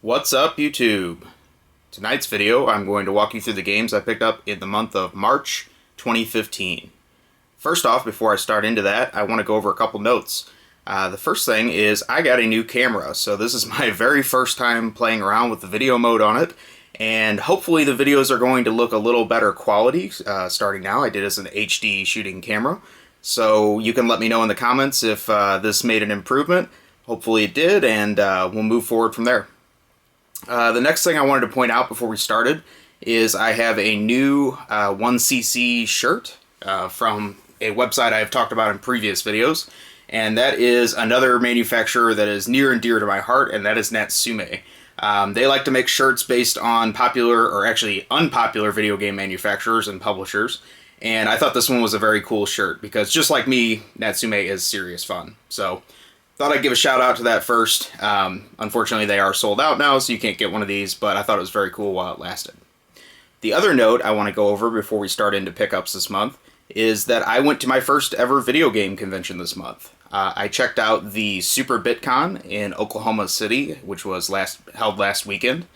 What's up, YouTube? Tonight's video, I'm going to walk you through the games I picked up in the month of March 2015. First off, before I start into that, I want to go over a couple notes. The first thing is I got a new camera, so this is my very first time playing around with the video mode on it, and hopefully the videos are going to look a little better quality starting now. I did it as an HD shooting camera, so you can let me know in the comments if this made an improvement. Hopefully it did, and we'll move forward from there. The next thing I wanted to point out before we started is I have a new 1cc shirt from a website I've talked about in previous videos, and that is another manufacturer that is near and dear to my heart, and that is Natsume. They like to make shirts based on popular, or actually unpopular, video game manufacturers and publishers, and I thought this one was a very cool shirt because, just like me, Natsume is serious fun. So thought I'd give a shout out to that first. Unfortunately, they are sold out now, so you can't get one of these, but I thought it was very cool while it lasted. The other note I want to go over before we start into pickups this month is that I went to my first ever video game convention this month. I checked out the Super BitCon in Oklahoma City, which was held last weekend.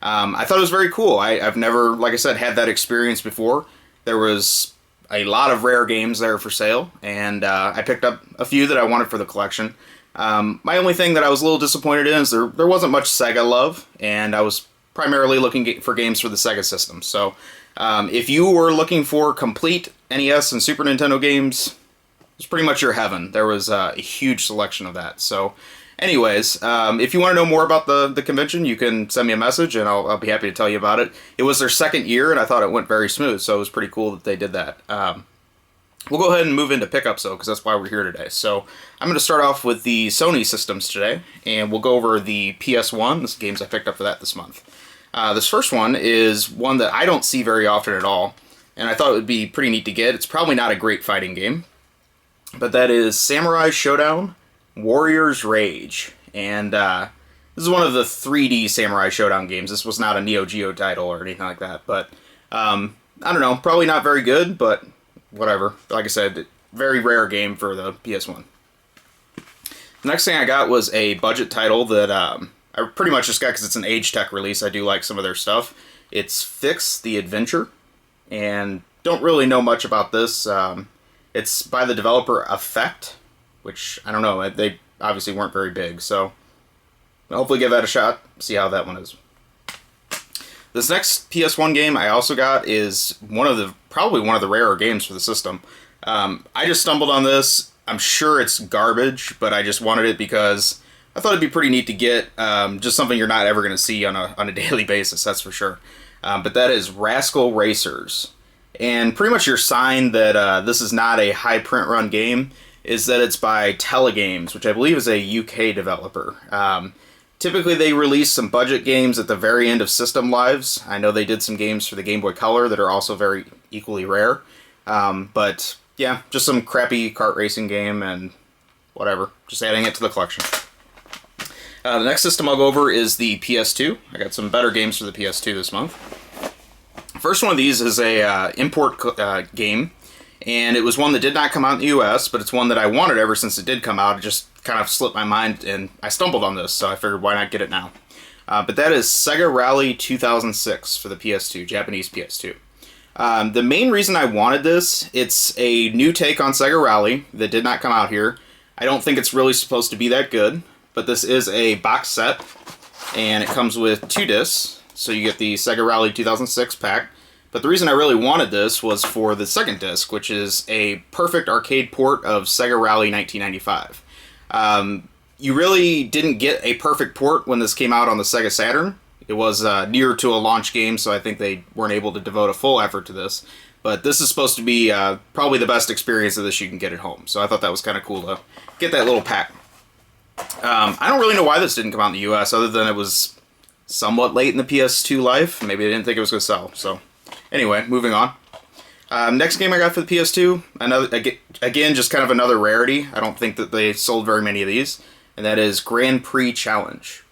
I thought it was very cool. I've never, like I said, had that experience before. There was a lot of rare games there for sale, and I picked up a few that I wanted for the collection. My only thing that I was a little disappointed in is there wasn't much Sega love, and I was primarily looking for games for the Sega system. So if you were looking for complete NES and Super Nintendo games, it's pretty much your heaven. There was a huge selection of that. So anyways, if you want to know more about the convention, you can send me a message, and I'll be happy to tell you about it. It was their second year, and I thought it went very smooth, so it was pretty cool that they did that. We'll go ahead and move into pickups, though, because that's why we're here today. So I'm going to start off with the Sony systems today, and we'll go over the PS1, the games I picked up for that this month. This first one is one that I don't see very often at all, and I thought it would be pretty neat to get. It's probably not a great fighting game, but that is Samurai Shodown Warrior's Rage. And this is one of the 3D Samurai Shodown games. This was not a Neo Geo title or anything like that, but I don't know, probably not very good, but whatever. Like I said, very rare game for the PS1. The next thing I got was a budget title that I pretty much just got because it's an Age Tech release. I do like some of their stuff. It's Fix the Adventure, and don't really know much about this. It's by the developer Effect, which, I don't know, they obviously weren't very big, so hopefully give that a shot, see how that one is. This next PS1 game I also got is probably one of the rarer games for the system. I just stumbled on this. I'm sure it's garbage, but I just wanted it because I thought it'd be pretty neat to get, just something you're not ever going to see on a daily basis, that's for sure. But that is Rascal Racers. And pretty much your sign that this is not a high print run game is that it's by Telegames, which I believe is a UK developer. Typically they release some budget games at the very end of system lives. I know they did some games for the Game Boy Color that are also very equally rare. But yeah, just some crappy kart racing game and whatever. Just adding it to the collection. The next system I'll go over is the PS2. I got some better games for the PS2 this month. First one of these is a import game, and it was one that did not come out in the US, but it's one that I wanted ever since it did come out. It just kind of slipped my mind, and I stumbled on this, so I figured why not get it now. But that is Sega Rally 2006 for the PS2, Japanese PS2. The main reason I wanted this, it's a new take on Sega Rally that did not come out here. I don't think it's really supposed to be that good, but this is a box set, and it comes with 2 discs, so you get the Sega Rally 2006 pack. But the reason I really wanted this was for the second disc, which is a perfect arcade port of Sega Rally 1995. You really didn't get a perfect port when this came out on the Sega Saturn. It was near to a launch game, so I think they weren't able to devote a full effort to this. But this is supposed to be probably the best experience of this you can get at home. So I thought that was kind of cool to get that little pack. I don't really know why this didn't come out in the US, other than it was somewhat late in the PS2 life. Maybe they didn't think it was going to sell. So anyway, moving on. Next game I got for the PS2, again, just kind of another rarity. I don't think that they sold very many of these, and that is Grand Prix Challenge.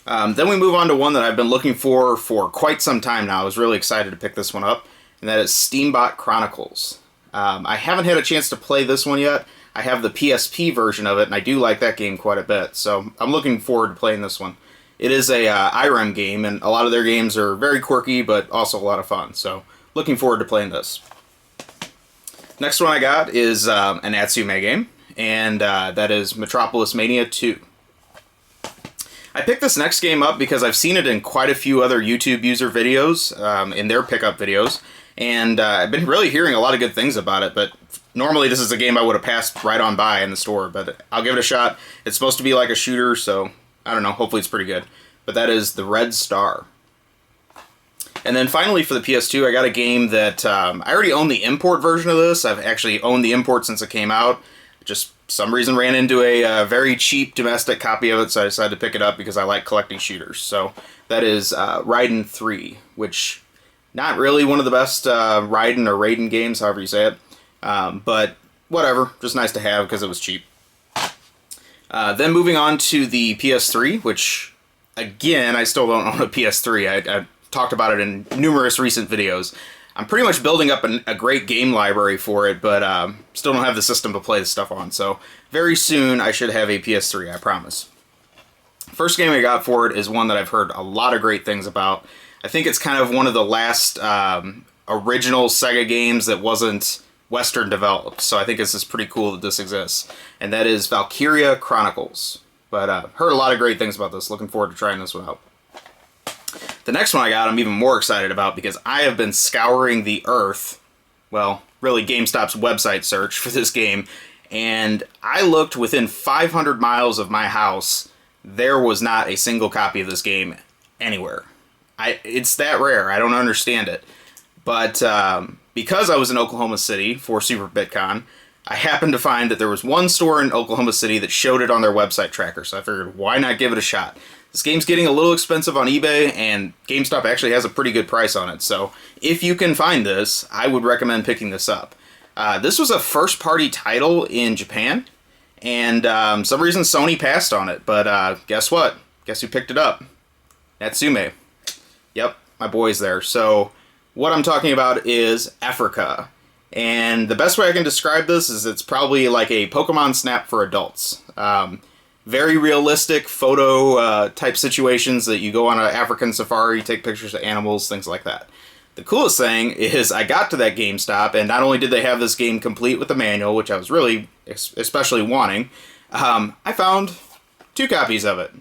Then we move on to one that I've been looking for quite some time now. I was really excited to pick this one up, and that is Steambot Chronicles. I haven't had a chance to play this one yet. I have the PSP version of it, and I do like that game quite a bit, so I'm looking forward to playing this one. It is a IREM game, and a lot of their games are very quirky, but also a lot of fun. So looking forward to playing this. Next one I got is a Natsume game, and that is Metropolis Mania 2. I picked this next game up because I've seen it in quite a few other YouTube user videos, in their pickup videos, and I've been really hearing a lot of good things about it, but normally this is a game I would have passed right on by in the store, but I'll give it a shot. It's supposed to be like a shooter, so I don't know, hopefully it's pretty good. But that is The Red Star. And then finally for the PS2, I got a game that I already own the import version of this. I've actually owned the import since it came out. Just some reason ran into a very cheap domestic copy of it, so I decided to pick it up because I like collecting shooters. So that is Raiden 3, which not really one of the best Raiden or Raiden games, however you say it. But whatever, just nice to have because it was cheap. Then moving on to the PS3, which, again, I still don't own a PS3. I talked about it in numerous recent videos. I'm pretty much building up a great game library for it, but still don't have the system to play the stuff on. So very soon I should have a PS3, I promise. First game I got for it is one that I've heard a lot of great things about. I think it's kind of one of the last original Sega games that wasn't Western developed, so I think this is pretty cool that this exists. And that is Valkyria Chronicles. But heard a lot of great things about this. Looking forward to trying this one out. The next one I got I'm even more excited about because I have been scouring the earth, well, really GameStop's website search for this game, and I looked within 500 miles of my house. There was not a single copy of this game anywhere. It's that rare. I don't understand it. But because I was in Oklahoma City for Super BitCon, I happened to find that there was one store in Oklahoma City that showed it on their website tracker, so I figured, why not give it a shot? This game's getting a little expensive on eBay, and GameStop actually has a pretty good price on it, so if you can find this, I would recommend picking this up. This was a first-party title in Japan, and some reason Sony passed on it, but guess what? Guess who picked it up? Natsume. Yep, my boy's there. So what I'm talking about is Africa. And the best way I can describe this is it's probably like a Pokemon Snap for adults. Very realistic photo type situations that you go on an African safari, take pictures of animals, things like that. The coolest thing is I got to that GameStop, and not only did they have this game complete with the manual, which I was really especially wanting, I found 2 copies of it.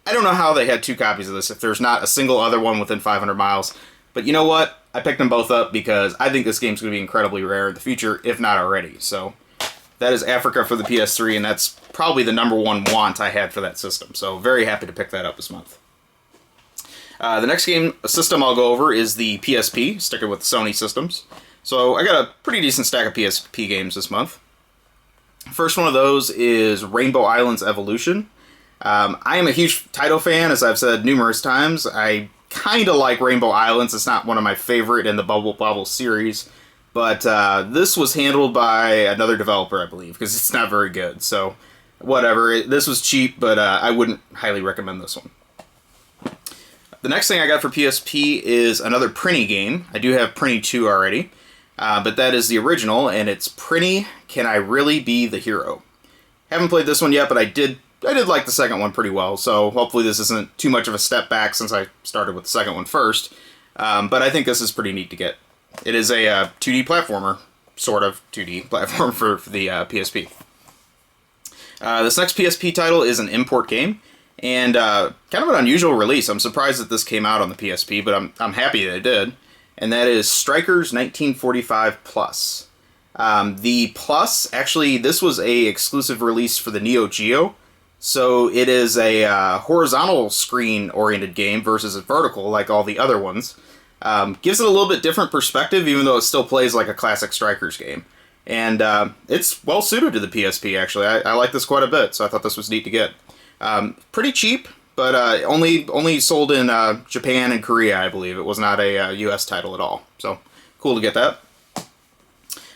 I don't know how they had 2 copies of this if there's not a single other one within 500 miles. But you know what? I picked them both up because I think this game's going to be incredibly rare in the future, if not already. So that is Africa for the PS3, and that's probably the #1 want I had for that system. So very happy to pick that up this month. The next game system I'll go over is the PSP, sticking with Sony systems. So I got a pretty decent stack of PSP games this month. First one of those is Rainbow Islands Evolution. I am a huge Taito fan, as I've said numerous times. I kind of like Rainbow Islands. It's not one of my favorite in the Bubble Bobble series, but this was handled by another developer, I believe, because it's not very good. So whatever. This was cheap, but I wouldn't highly recommend this one. The next thing I got for PSP is another Prinny game. I do have Prinny 2 already, but that is the original, and it's Prinny, Can I Really Be the Hero? Haven't played this one yet, but I did like the second one pretty well, so hopefully this isn't too much of a step back since I started with the second one first. But I think this is pretty neat to get. It is a 2D platformer, sort of 2D platform for the PSP. This next PSP title is an import game, and kind of an unusual release. I'm surprised that this came out on the PSP, but I'm happy that it did. And that is Strikers 1945 Plus. The Plus, actually, this was a exclusive release for the Neo Geo. So it is a horizontal screen-oriented game versus a vertical, like all the other ones. Gives it a little bit different perspective, even though it still plays like a classic Strikers game. And it's well-suited to the PSP, actually. I like this quite a bit, so I thought this was neat to get. Pretty cheap, but only sold in Japan and Korea, I believe. It was not a US title at all. So, cool to get that.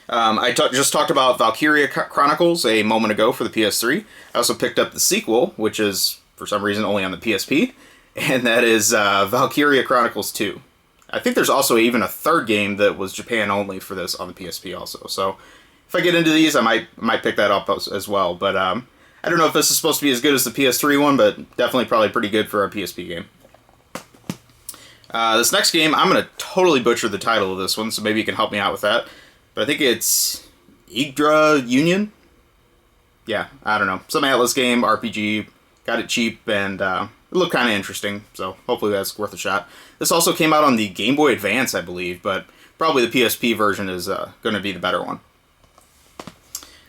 I just talked about Valkyria Chronicles a moment ago for the PS3. I also picked up the sequel, which is, for some reason, only on the PSP, and that is Valkyria Chronicles 2. I think there's also even a third game that was Japan only for this on the PSP also. So if I get into these, I might pick that up as well. But I I don't know if this is supposed to be as good as the PS3 one, but definitely probably pretty good for a PSP game. This next game, I'm going to totally butcher the title of this one, so maybe you can help me out with that. But I think it's Yggdra Union? Yeah, I don't know. Some Atlas game, RPG, got it cheap, and it looked kind of interesting, so hopefully that's worth a shot. This also came out on the Game Boy Advance, I believe, but probably the PSP version is going to be the better one.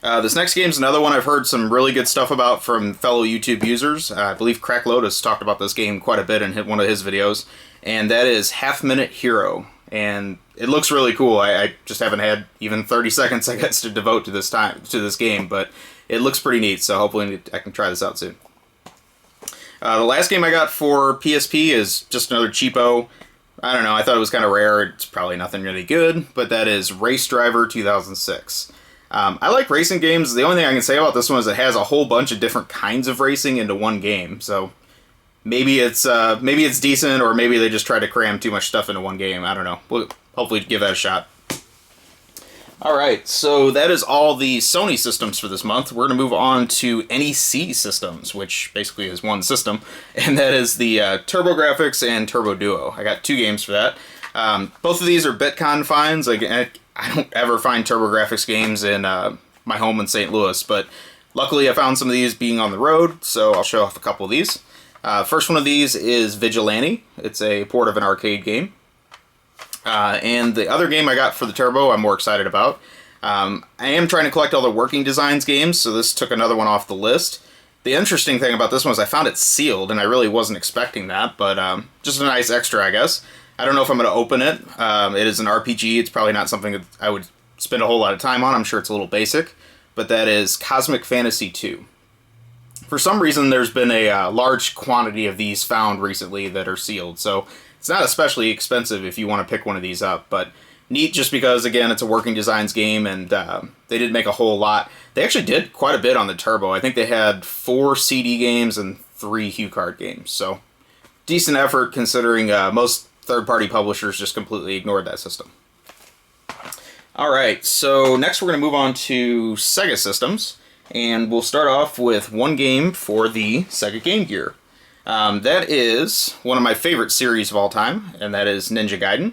This next game is another one I've heard some really good stuff about from fellow YouTube users. I believe Crack Lotus talked about this game quite a bit in one of his videos, and that is Half Minute Hero. And it looks really cool. I just haven't had even 30 seconds, I guess, to devote to this game, but it looks pretty neat, so hopefully I can try this out soon. The last game I got for PSP is just another cheapo. I don't know, I thought it was kind of rare. It's probably nothing really good, but that is Race Driver 2006. I like racing games. The only thing I can say about this one is it has a whole bunch of different kinds of racing into one game. So maybe it's decent, or maybe they just try to cram too much stuff into one game. I don't know. We'll hopefully give that a shot. Alright, so that is all the Sony systems for this month. We're going to move on to NEC systems, which basically is one system, and that is the TurboGrafx and Turbo Duo. I got 2 games for that. Both of these are BitCon finds. I don't ever find TurboGrafx games in my home in St. Louis, but luckily I found some of these being on the road, so I'll show off a couple of these. First one of these is Vigilante. It's a port of an arcade game. And the other game I got for the Turbo I'm more excited about. I am trying to collect all the Working Designs games, so this took another one off the list. The interesting thing about this one is I found it sealed, and I really wasn't expecting that, but just a nice extra, I guess. I don't know if I'm going to open it. It is an RPG. It's probably not something that I would spend a whole lot of time on. I'm sure it's a little basic, but that is Cosmic Fantasy 2. For some reason, there's been a large quantity of these found recently that are sealed, so it's not especially expensive if you want to pick one of these up, but neat just because, again, it's a Working Designs game, and they didn't make a whole lot. They actually did quite a bit on the Turbo. I think they had 4 CD games and 3 HuCard games, so decent effort considering most third-party publishers just completely ignored that system. Alright, so next we're going to move on to Sega systems, and we'll start off with one game for the Sega Game Gear. That is one of my favorite series of all time, and that is Ninja Gaiden.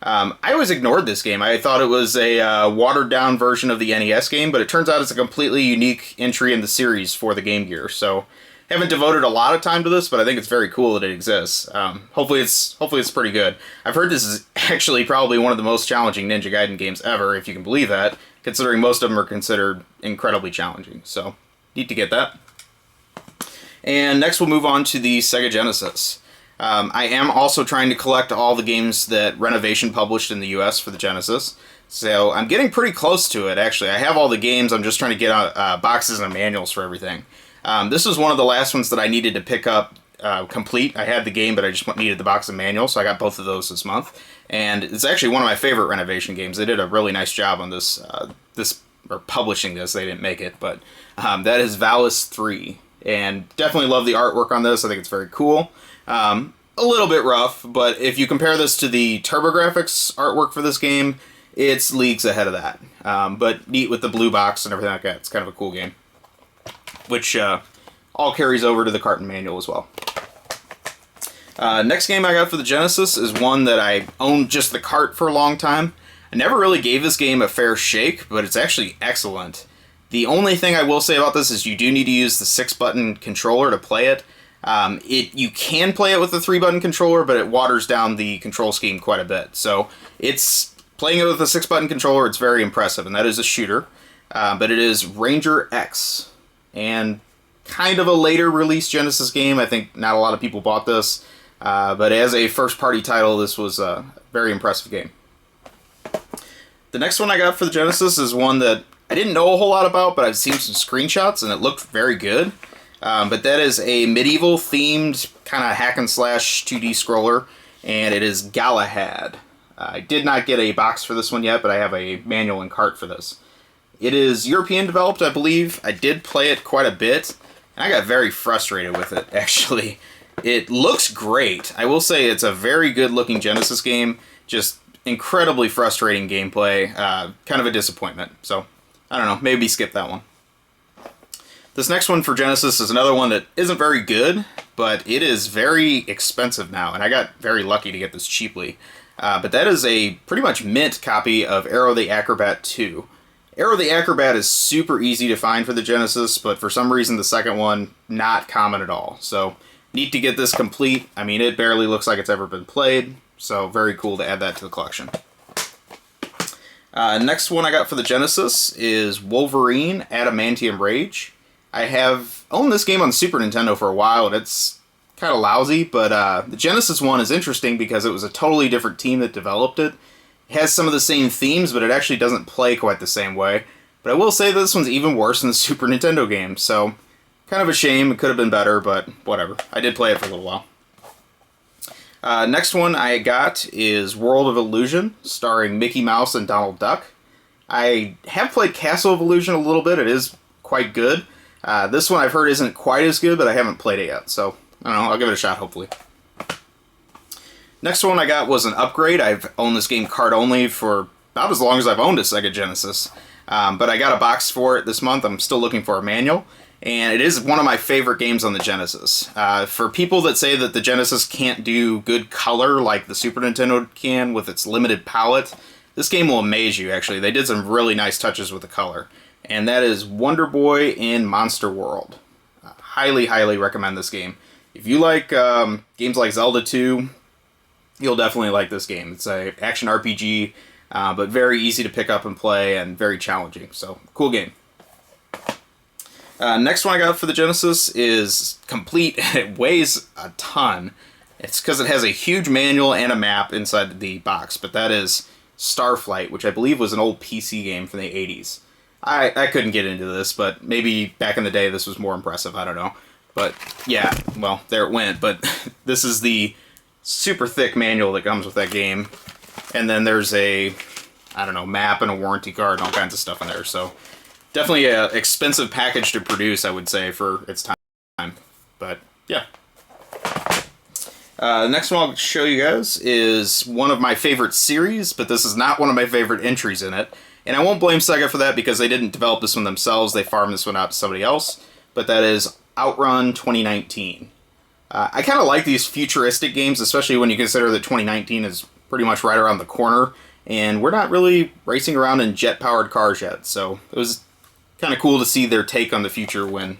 I always ignored this game. I thought it was a watered-down version of the NES game, but it turns out it's a completely unique entry in the series for the Game Gear, so haven't devoted a lot of time to this, but I think it's very cool that it exists. Hopefully it's pretty good. I've heard this is actually probably one of the most challenging Ninja Gaiden games ever, if you can believe that, considering most of them are considered incredibly challenging. So, neat to get that. And next we'll move on to the Sega Genesis. I am also trying to collect all the games that Renovation published in the US for the Genesis. So I'm getting pretty close to it, actually. I have all the games, I'm just trying to get boxes and manuals for everything. This was one of the last ones that I needed to pick up complete. I had the game, but I just needed the box and manual, so I got both of those this month. And it's actually one of my favorite Renovation games. They did a really nice job on this, or publishing this. They didn't make it, but that is Valis 3. And definitely love the artwork on this. I think it's very cool. A little bit rough, but if you compare this to the TurboGrafx artwork for this game, it's leagues ahead of that. But neat with the blue box and everything like that. It's kind of a cool game, which all carries over to the carton manual as well. Next game I got for the Genesis is one that I owned just the cart for a long time. I never really gave this game a fair shake, but it's actually excellent. The only thing I will say about this is you do need to use the 6-button controller to play it. You can play it with the 3-button controller, but it waters down the control scheme quite a bit. So it's playing it with a 6-button controller, it's very impressive, and that is a shooter. But it is Ranger X, and kind of a later release Genesis game. I think not a lot of people bought this, but as a first-party title, this was a very impressive game. The next one I got for the Genesis is one that I didn't know a whole lot about, but I've seen some screenshots, and it looked very good. But that is a medieval-themed kind of hack-and-slash 2D scroller, and it is Galahad. I did not get a box for this one yet, but I have a manual and cart for this. It is European developed, I believe. I did play it quite a bit, and I got very frustrated with it, actually. It looks great. I will say it's a very good-looking Genesis game, just incredibly frustrating gameplay, kind of a disappointment. So, I don't know, maybe skip that one. This next one for Genesis is another one that isn't very good, but it is very expensive now, and I got very lucky to get this cheaply. But that is a pretty much mint copy of Aero the Acrobat 2. Aero the Acrobat is super easy to find for the Genesis, but for some reason the second one, not common at all. So, neat to get this complete. I mean, it barely looks like it's ever been played, so very cool to add that to the collection. Next one I got for the Genesis is Wolverine Adamantium Rage. I have owned this game on Super Nintendo for a while, and it's kind of lousy, but the Genesis one is interesting because it was a totally different team that developed it. It has some of the same themes, but it actually doesn't play quite the same way. But I will say that this one's even worse than the Super Nintendo game, so kind of a shame. It could have been better, but whatever. I did play it for a little while. Next one I got is World of Illusion, starring Mickey Mouse and Donald Duck. I have played Castle of Illusion a little bit. It is quite good. This one I've heard isn't quite as good, but I haven't played it yet, so I don't know, I'll give it a shot, hopefully. Next one I got was an upgrade. I've owned this game card only for about as long as I've owned a Sega Genesis, but I got a box for it this month. I'm still looking for a manual, and it is one of my favorite games on the Genesis. For people that say that the Genesis can't do good color like the Super Nintendo can with its limited palette, this game will amaze you, actually. They did some really nice touches with the color. And that is Wonder Boy in Monster World. Highly, highly recommend this game. If you like games like Zelda 2, you'll definitely like this game. It's an action RPG, but very easy to pick up and play and very challenging. So, cool game. Next one I got for the Genesis is complete. It weighs a ton. It's because it has a huge manual and a map inside the box, but that is Starflight, which I believe was an old PC game from the 80s. I couldn't get into this, but maybe back in the day this was more impressive, I don't know. But yeah, well, there it went. But this is the super thick manual that comes with that game. And then there's a, I don't know, map and a warranty card and all kinds of stuff in there. So definitely an expensive package to produce, I would say, for its time. But yeah. The next one I'll show you guys is one of my favorite series, but this is not one of my favorite entries in it. And I won't blame Sega for that because they didn't develop this one themselves. They farmed this one out to somebody else. But that is Outrun 2019. I kind of like these futuristic games, especially when you consider that 2019 is pretty much right around the corner. And we're not really racing around in jet-powered cars yet. So it was kind of cool to see their take on the future when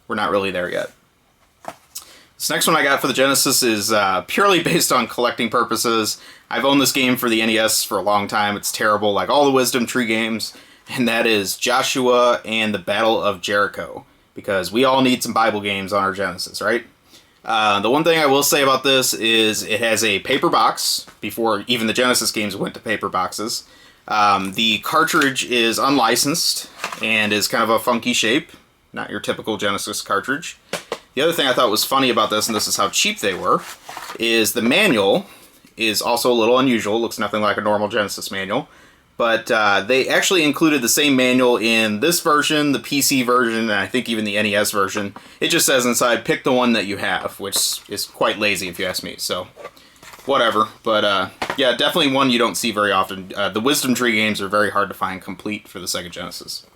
we're not really there yet. This next one I got for the Genesis is purely based on collecting purposes. I've owned this game for the NES for a long time. It's terrible, like all the Wisdom Tree games. And that is Joshua and the Battle of Jericho. Because we all need some Bible games on our Genesis, right? The one thing I will say about this is it has a paper box, before even the Genesis games went to paper boxes. The cartridge is unlicensed and is kind of a funky shape, not your typical Genesis cartridge. The other thing I thought was funny about this, and this is how cheap they were, is the manual is also a little unusual. It looks nothing like a normal Genesis manual. But they actually included the same manual in this version, the PC version, and I think even the NES version. It just says inside, pick the one that you have, which is quite lazy if you ask me. So, whatever. But yeah, definitely one you don't see very often. The Wisdom Tree games are very hard to find complete for the Sega Genesis.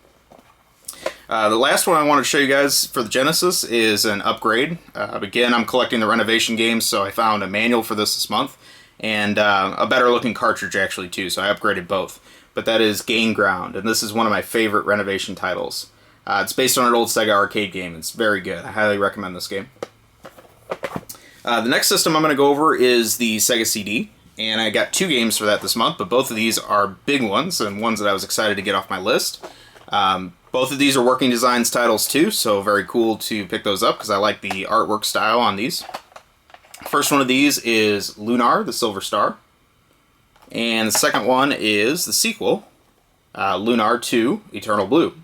The last one I want to show you guys for the Genesis is an upgrade. Again, I'm collecting the renovation games, so I found a manual for this month. And a better looking cartridge actually too, so I upgraded both. But that is Gain Ground, and this is one of my favorite renovation titles. It's based on an old Sega arcade game. It's very good. I highly recommend this game. The next system I'm going to go over is the Sega CD, and I got 2 games for that this month, but both of these are big ones, and ones that I was excited to get off my list. Both of these are Working Designs titles too, so very cool to pick those up because I like the artwork style on these. First one of these is Lunar, the Silver Star. And the second one is the sequel, Lunar 2, Eternal Blue.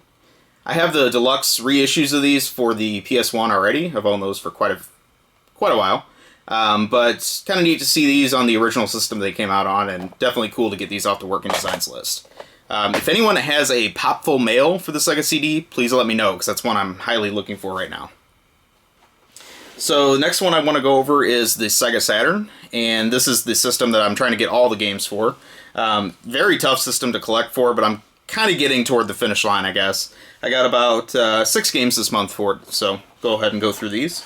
I have the deluxe reissues of these for the PS1 already. I've owned those for quite a while. But kind of neat to see these on the original system they came out on, and definitely cool to get these off the Working Designs list. If anyone has a Popful Mail for the Sega CD, please let me know, because that's one I'm highly looking for right now. So the next one I want to go over is the Sega Saturn, and this is the system that I'm trying to get all the games for. Very tough system to collect for, but I'm kind of getting toward the finish line, I guess. I got about 6 games this month for it, so go ahead and go through these.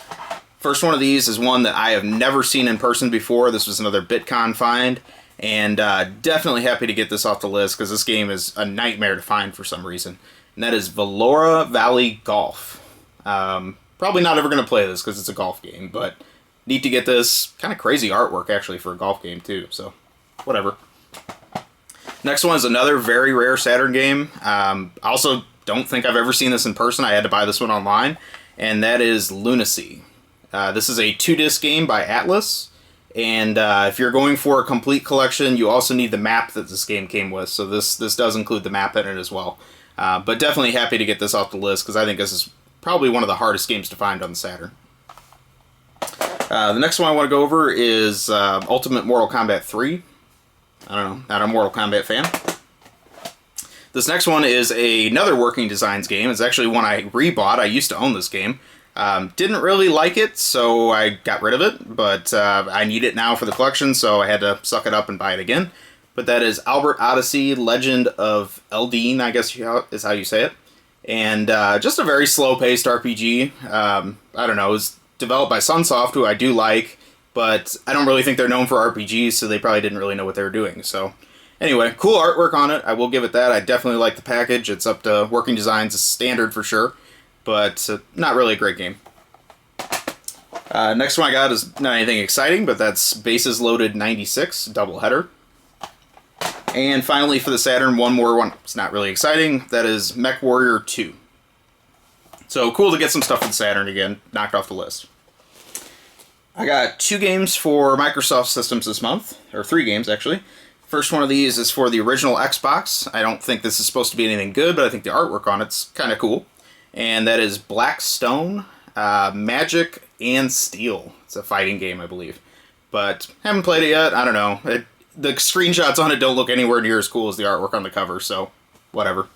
First one of these is one that I have never seen in person before. This was another BitCon find, and definitely happy to get this off the list because this game is a nightmare to find for some reason. And that is Valora Valley Golf. Probably not ever going to play this because it's a golf game, but neat to get this. Kind of crazy artwork, actually, for a golf game, too, so whatever. Next one is another very rare Saturn game. I also don't think I've ever seen this in person. I had to buy this one online, and that is Lunacy. This is a 2-disc game by Atlas, and if you're going for a complete collection, you also need the map that this game came with, so this does include the map in it as well. But definitely happy to get this off the list, because I think this is probably one of the hardest games to find on the Saturn. The next one I want to go over is Ultimate Mortal Kombat 3. I don't know, not a Mortal Kombat fan. This next one is another Working Designs game. It's actually one I rebought. I used to own this game. Didn't really like it, so I got rid of it, but I need it now for the collection, so I had to suck it up and buy it again. But that is Albert Odyssey, Legend of Eldine, I guess is how you say it. And just a very slow-paced RPG. I don't know, it was developed by Sunsoft, who I do like, but I don't really think they're known for RPGs, so they probably didn't really know what they were doing. So anyway, cool artwork on it. I will give it that. I definitely like the package. It's up to Working Designs' standard for sure, but not really a great game. Next one I got is not anything exciting, but that's Bases Loaded 96, doubleheader. And finally for the Saturn, one more one. It's not really exciting. That is MechWarrior 2. So cool to get some stuff for the Saturn again, knocked off the list. I got 2 games for Microsoft systems this month, or 3 games actually. First one of these is for the original Xbox. I don't think this is supposed to be anything good, but I think the artwork on it's kind of cool. And that is Black Stone, Magic and Steel. It's a fighting game, I believe. But haven't played it yet. I don't know. The screenshots on it don't look anywhere near as cool as the artwork on the cover, so whatever.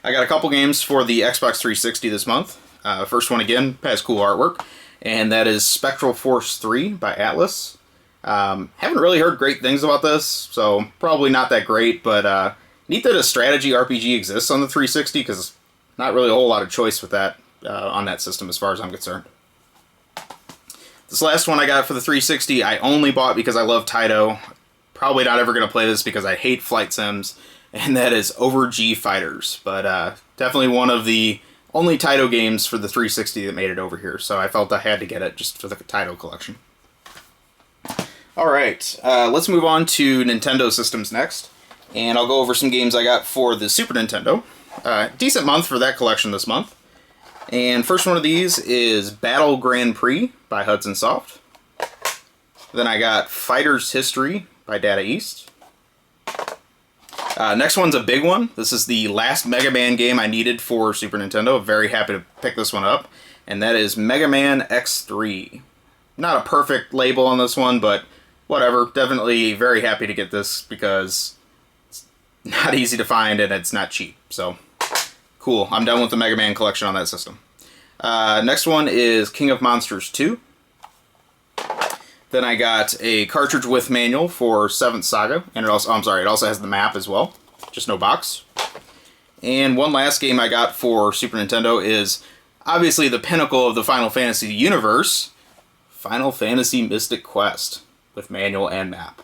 I got a couple games for the Xbox 360 this month. First one again has cool artwork, and that is Spectral Force 3 by Atlas. Haven't really heard great things about this, so probably not that great, but neat that a strategy RPG exists on the 360, because not really a whole lot of choice with that on that system as far as I'm concerned. This last one I got for the 360 I only bought because I love Taito. Probably not ever going to play this because I hate flight sims, and that is Over G Fighters. But definitely one of the only Taito games for the 360 that made it over here, so I felt I had to get it just for the Taito collection. Alright, let's move on to Nintendo systems next, and I'll go over some games I got for the Super Nintendo. Decent month for that collection this month. And first one of these is Battle Grand Prix by Hudson Soft. Then I got Fighter's History by Data East. Next one's a big one. This is the last Mega Man game I needed for Super Nintendo. Very happy to pick this one up. And that is Mega Man X3. Not a perfect label on this one, but whatever. Definitely very happy to get this because it's not easy to find and it's not cheap. So cool. I'm done with the Mega Man collection on that system. Next one is King of Monsters 2. Then I got a cartridge with manual for 7th Saga, and it also, it also has the map as well, just no box. And one last game I got for Super Nintendo is obviously the pinnacle of the Final Fantasy universe, Final Fantasy Mystic Quest, with manual and map.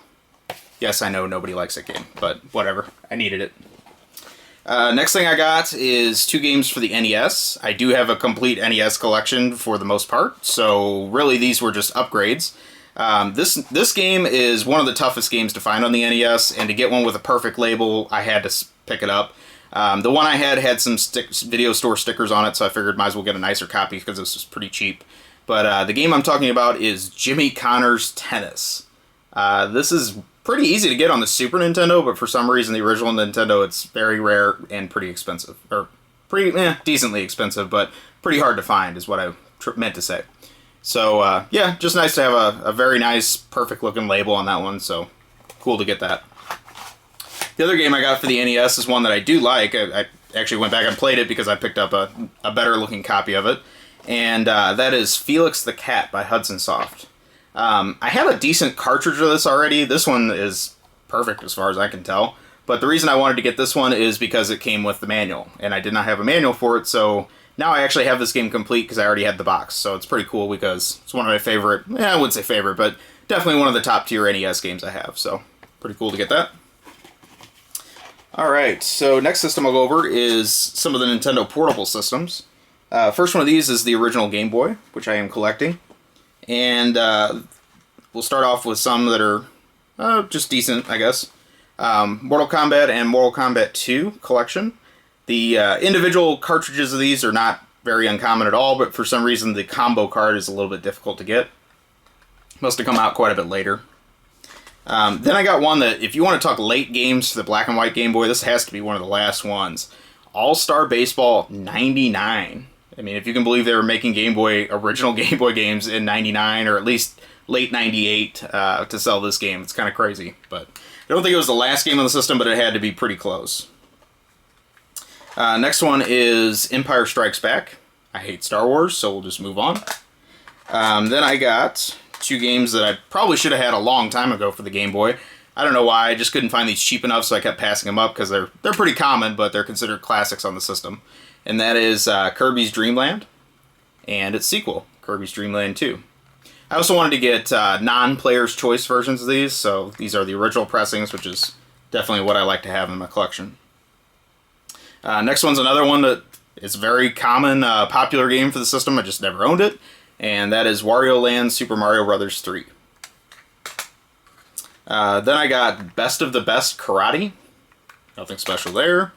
Yes, I know nobody likes that game, but whatever, I needed it. Next thing I got is 2 games for the NES. I do have a complete NES collection for the most part, so really these were just upgrades. This game is one of the toughest games to find on the NES, and to get one with a perfect label, I had to pick it up. The one I had some video store stickers on it, so I figured might as well get a nicer copy because this was pretty cheap. But the game I'm talking about is Jimmy Connor's Tennis. This is pretty easy to get on the Super Nintendo, but for some reason the original Nintendo, it's very rare and pretty expensive. Or pretty, decently expensive, but pretty hard to find is what I meant to say. So, yeah, just nice to have a very nice, perfect-looking label on that one, so cool to get that. The other game I got for the NES is one that I do like. I actually went back and played it because I picked up a better-looking copy of it, and that is Felix the Cat by Hudson Soft. I had a decent cartridge of this already. This one is perfect as far as I can tell, But the reason I wanted to get this one is because it came with the manual, and I did not have a manual for it, so now I actually have this game complete because I already had the box. So it's pretty cool because it's one of my favorite, I wouldn't say favorite, but definitely one of the top tier NES games I have. So pretty cool to get that. Alright, so next system I'll go over is some of the Nintendo portable systems. First one of these is the original Game Boy, which I am collecting. And we'll start off with some that are just decent, I guess. Mortal Kombat and Mortal Kombat 2 collection. The individual cartridges of these are not very uncommon at all, but for some reason the combo card is a little bit difficult to get. Must have come out quite a bit later. Then I got one that, if you want to talk late games for the black and white Game Boy, this has to be one of the last ones. All-Star Baseball 99. I mean, if you can believe they were making original Game Boy games in 99, or at least late 98 to sell this game. It's kind of crazy, but I don't think it was the last game on the system, but it had to be pretty close. Next one is Empire Strikes Back. I hate Star Wars, so we'll just move on. Then I got two games that I probably should have had a long time ago for the Game Boy. I don't know why, I just couldn't find these cheap enough, so I kept passing them up because they're pretty common, but they're considered classics on the system. And that is Kirby's Dream Land and its sequel, Kirby's Dream Land 2. I also wanted to get non-player's choice versions of these, so these are the original pressings, which is definitely what I like to have in my collection. Next one's another one that is a very common, popular game for the system. I just never owned it, and that is Wario Land Super Mario Bros. 3. Then I got Best of the Best Karate. Nothing special there.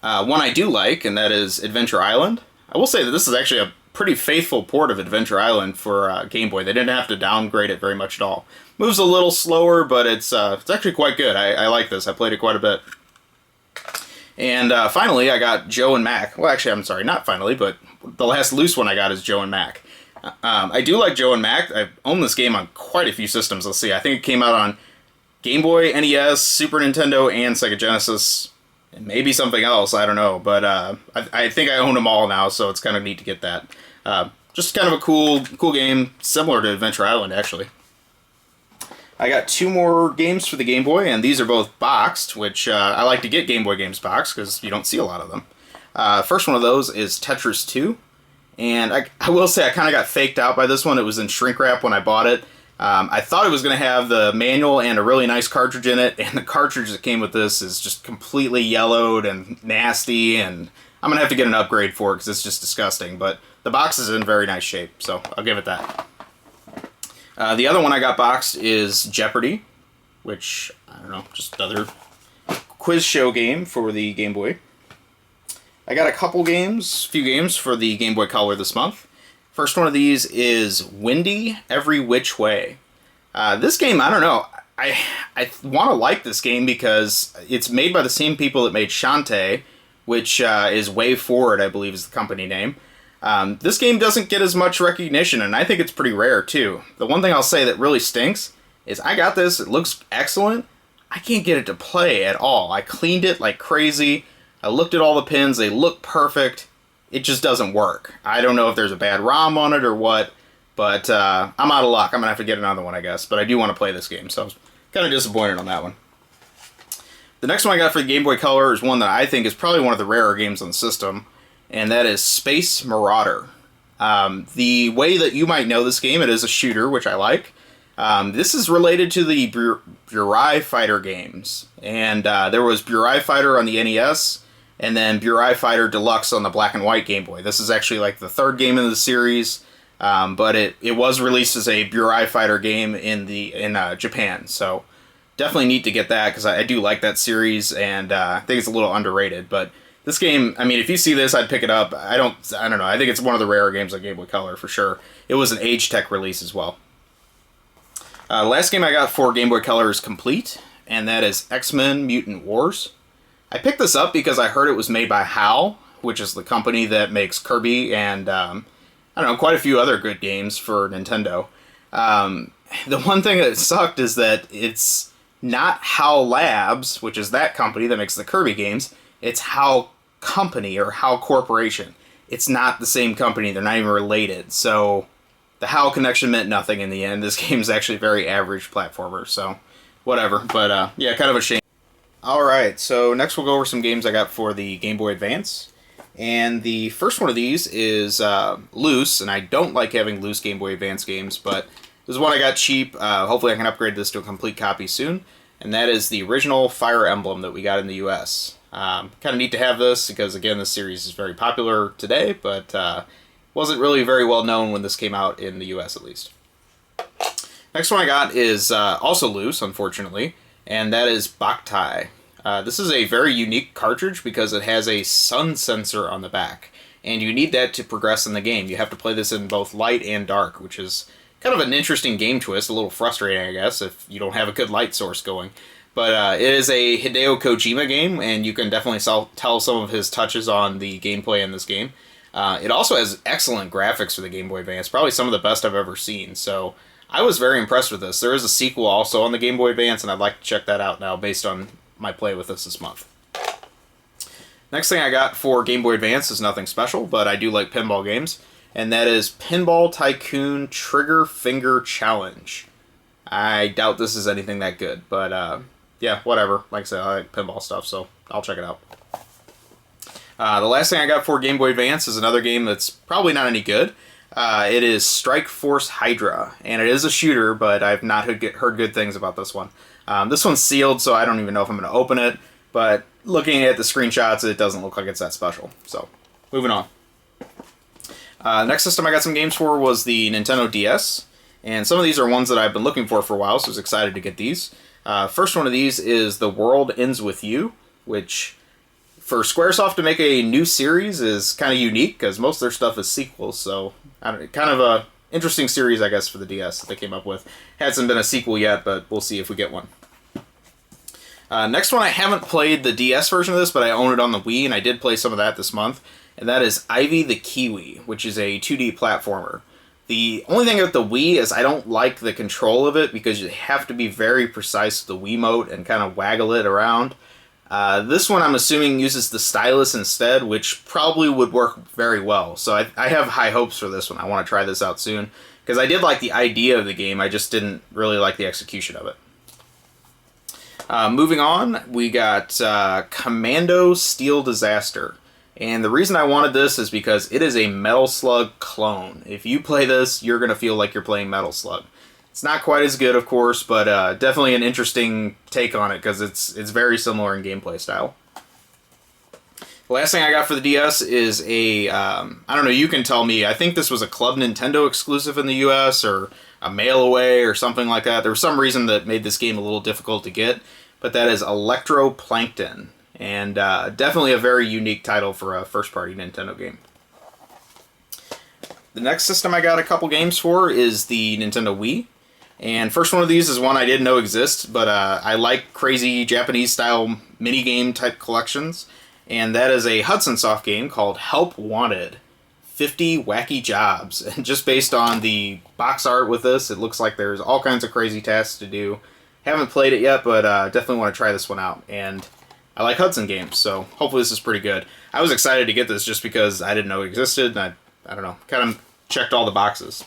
One I do like, and that is Adventure Island. I will say that this is actually a pretty faithful port of Adventure Island for Game Boy. They didn't have to downgrade it very much at all. Moves a little slower, but it's actually quite good. I like this. I played it quite a bit. And finally, I got Joe and Mac. Well, actually, I'm sorry, not finally, but the last loose one I got is Joe and Mac. I do like Joe and Mac. I've owned this game on quite a few systems. Let's see, I think it came out on Game Boy, NES, Super Nintendo, and Sega Genesis. And maybe something else, I don't know. But I think I own them all now, so it's kind of neat to get that. Just kind of a cool game, similar to Adventure Island, actually. I got two more games for the Game Boy, and these are both boxed, which I like to get Game Boy games boxed, because you don't see a lot of them. First one of those is Tetris 2, and I will say I kind of got faked out by this one. It was in shrink wrap when I bought it. I thought it was going to have the manual and a really nice cartridge in it, and the cartridge that came with this is just completely yellowed and nasty, and I'm going to have to get an upgrade for it because it's just disgusting, but the box is in very nice shape, so I'll give it that. The other one I got boxed is Jeopardy, which, I don't know, just another quiz show game for the Game Boy. I got few games for the Game Boy Color this month. First one of these is Windy Every Which Way. This game, I don't know, I want to like this game because it's made by the same people that made Shantae, which is Way Forward, I believe is the company name. This game doesn't get as much recognition, and I think it's pretty rare, too. The one thing I'll say that really stinks is I got this, it looks excellent, I can't get it to play at all. I cleaned it like crazy, I looked at all the pins, they look perfect, it just doesn't work. I don't know if there's a bad ROM on it or what, but I'm out of luck. I'm going to have to get another one, I guess, but I do want to play this game, so I was kind of disappointed on that one. The next one I got for the Game Boy Color is one that I think is probably one of the rarer games on the system, and that is Space Marauder. The way that you might know this game, it is a shooter, which I like. This is related to the Burai Fighter games, and there was Burai Fighter on the NES, and then Burai Fighter Deluxe on the black and white Game Boy. This is actually like the third game in the series, but it was released as a Burai Fighter game in Japan, so definitely neat to get that, because I do like that series, and I think it's a little underrated, but this game, I mean, if you see this, I'd pick it up. I don't know. I think it's one of the rarer games on Game Boy Color, for sure. It was an Age Tech release as well. Last game I got for Game Boy Color is complete, and that is X-Men Mutant Wars. I picked this up because I heard it was made by HAL, which is the company that makes Kirby and, I don't know, quite a few other good games for Nintendo. The one thing that sucked is that it's not HAL Labs, which is that company that makes the Kirby games. It's HAL Company, or HAL Corporation. It's not the same company. They're not even related. So the HAL connection meant nothing in the end. This game is actually a very average platformer, so whatever. But yeah, kind of a shame. Alright, so next we'll go over some games I got for the Game Boy Advance. And the first one of these is loose, and I don't like having loose Game Boy Advance games, but this is one I got cheap. Hopefully I can upgrade this to a complete copy soon. And that is the original Fire Emblem that we got in the US. Kind of neat to have this, because again, this series is very popular today, but wasn't really very well known when this came out in the US at least. Next one I got is also loose, unfortunately, and that is Boktai. This is a very unique cartridge because it has a sun sensor on the back, and you need that to progress in the game. You have to play this in both light and dark, which is kind of an interesting game twist, a little frustrating, I guess, if you don't have a good light source going. But it is a Hideo Kojima game, and you can definitely tell some of his touches on the gameplay in this game. It also has excellent graphics for the Game Boy Advance, probably some of the best I've ever seen, so I was very impressed with this. There is a sequel also on the Game Boy Advance, and I'd like to check that out now based on my play with this month. Next thing I got for Game Boy Advance is nothing special, but I do like pinball games, and that is Pinball Tycoon Trigger Finger Challenge. I doubt this is anything that good, but yeah, whatever. Like I said, I like pinball stuff, so I'll check it out. The last thing I got for Game Boy Advance is another game that's probably not any good. It is Strike Force Hydra, and it is a shooter, but I've not heard good things about this one. This one's sealed, so I don't even know if I'm going to open it, but looking at the screenshots, it doesn't look like it's that special. So, moving on. Next system I got some games for was the Nintendo DS, and some of these are ones that I've been looking for a while, so I was excited to get these. First one of these is The World Ends With You, which for Squaresoft to make a new series is kind of unique, because most of their stuff is sequels, so kind of a interesting series, I guess, for the DS that they came up with. Hasn't been a sequel yet, but we'll see if we get one. Next one, I haven't played the DS version of this, but I own it on the Wii, and I did play some of that this month, and that is Ivy the Kiwi, which is a 2D platformer. The only thing with the Wii is I don't like the control of it, because you have to be very precise with the Wiimote and kind of waggle it around. This one I'm assuming uses the stylus instead, which probably would work very well. So I have high hopes for this one. I want to try this out soon, because I did like the idea of the game, I just didn't really like the execution of it. Moving on, we got Commando Steel Disaster. And the reason I wanted this is because it is a Metal Slug clone. If you play this, you're going to feel like you're playing Metal Slug. It's not quite as good, of course, but definitely an interesting take on it, because it's very similar in gameplay style. The last thing I got for the DS is a, I don't know, you can tell me, I think this was a Club Nintendo exclusive in the US, or a mail away, or something like that. There was some reason that made this game a little difficult to get, but that is Electroplankton, and definitely a very unique title for a first-party Nintendo game. The next system I got a couple games for is the Nintendo Wii. And first one of these is one I didn't know exists, but I like crazy Japanese-style minigame type collections. And that is a Hudson Soft game called Help Wanted. 50 Wacky Jobs. And just based on the box art with this, it looks like there's all kinds of crazy tasks to do. Haven't played it yet, but definitely want to try this one out. And I like Hudson games, so hopefully this is pretty good. I was excited to get this just because I didn't know it existed, and I don't know, kind of checked all the boxes.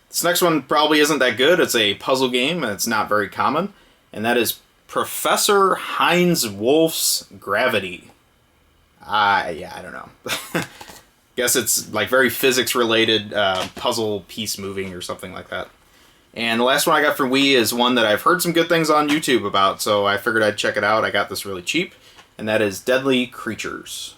This next one probably isn't that good. It's a puzzle game, and it's not very common. And that is Professor Heinz Wolf's Gravity. Yeah, I don't know. Guess it's like very physics-related puzzle piece moving or something like that. And the last one I got for Wii is one that I've heard some good things on YouTube about, so I figured I'd check it out. I got this really cheap, and that is Deadly Creatures.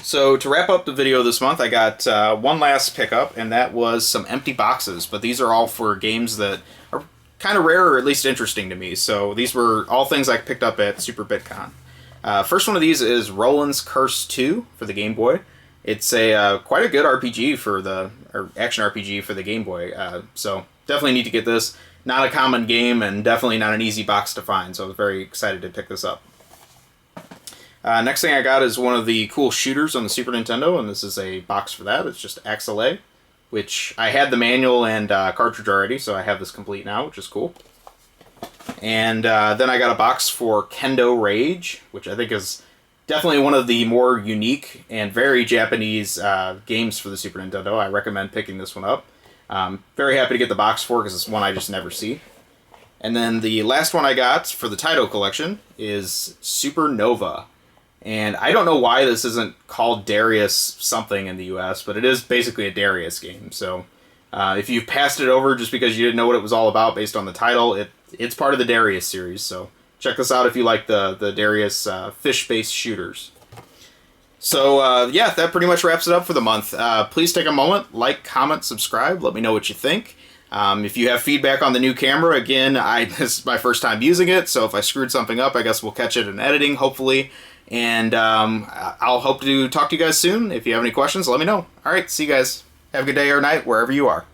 So to wrap up the video this month, I got one last pickup, and that was some empty boxes. But these are all for games that are kind of rare, or at least interesting to me. So these were all things I picked up at Super BitCon. First one of these is Roland's Curse 2 for the Game Boy. It's a quite a good RPG for or action RPG for the Game Boy. So definitely need to get this. Not a common game, and definitely not an easy box to find. So I was very excited to pick this up. Next thing I got is one of the cool shooters on the Super Nintendo, and this is a box for that. It's just XLA, which I had the manual and cartridge already, so I have this complete now, which is cool. And then I got a box for Kendo Rage, which I think is definitely one of the more unique and very Japanese games for the Super Nintendo. I recommend picking this one up. Very happy to get the box for, because it's one I just never see. And then the last one I got for the Taito collection is Supernova. And I don't know why this isn't called Darius something in the US, but it is basically a Darius game. So if you passed it over just because you didn't know what it was all about based on the title, it's part of the Darius series. So check this out if you like the Darius fish-based shooters. So yeah, that pretty much wraps it up for the month. Please take a moment, like, comment, subscribe, let me know what you think. If you have feedback on the new camera, again, this is my first time using it, so if I screwed something up, I guess we'll catch it in editing, hopefully. And I'll hope to talk to you guys soon. If you have any questions, let me know. All right, see you guys. Have a good day or night, wherever you are.